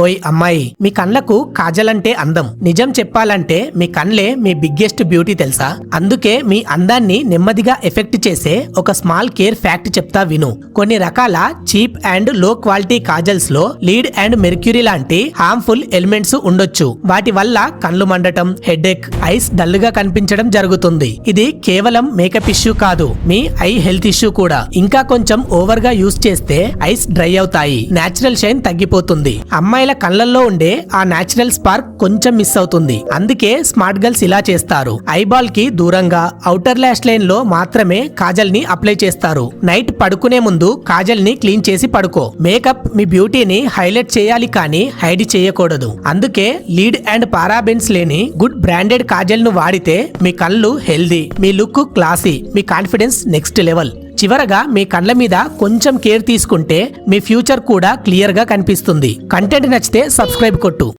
ఓయ్ అమ్మాయి, మీ కళ్ళకు కాజలంటే అందం. నిజం చెప్పాలంటే మీ కళ్ళే మీ బిగ్గెస్ట్ బ్యూటీ తెలుసా? అందుకే మీ అందాన్ని నెమ్మదిగా ఎఫెక్ట్ చేసే ఒక స్మాల్ కేర్ ఫ్యాక్ట్ చెప్తా విను. కొన్ని రకాల చీప్ అండ్ లో క్వాలిటీ కాజల్స్ లో లీడ్ అండ్ మెర్క్యూరీ లాంటి హార్మ్ఫుల్ ఎలిమెంట్స్ ఉండొచ్చు. వాటి వల్ల కళ్ళు మండటం, హెడేక్, ఐస్ డల్ గా కనిపించడం జరుగుతుంది. ఇది కేవలం మేకప్ ఇష్యూ కాదు, మీ ఐ హెల్త్ ఇష్యూ కూడా. ఇంకా కొంచెం ఓవర్ గా యూస్ చేస్తే ఐస్ డ్రై అవుతాయి, నేచురల్ షైన్ తగ్గిపోతుంది. అమ్మాయిల కళ్ళల్లో ఉండే ఆ నేచురల్ స్పార్క్ కొంచెం మిస్ అవుతుంది. అందుకే స్మార్ట్ గర్ల్స్ ఇలా చేస్తారు. ఐబాల్ కి దూరంగా ఔటర్ లాష్ లైన్ లో మాత్రమే కాజల్ ని అప్లై చేస్తారు. నైట్ పడుకునే ముందు కాజల్ ని క్లీన్ చేసి పడుకో. మేకప్ మీ బ్యూటీని హైలైట్ చేయాలి కానీ హైడ్ చేయకూడదు. అందుకే లీడ్ అండ్ పారాబెన్స్ లేని గుడ్ బ్రాండెడ్ కాజల్ ను వాడితే మీ కళ్ళు హెల్దీ, మీ లుక్ క్లాసీ, మీ కాన్ఫిడెన్స్ నెక్స్ట్ లెవెల్. చివరగా మీ కళ్ళ మీద కొంచెం కేర్ తీసుకుంటే మీ ఫ్యూచర్ కూడా క్లియర్ గా కనిపిస్తుంది. కంటెంట్ నచ్చితే సబ్స్క్రైబ్ కొట్టు.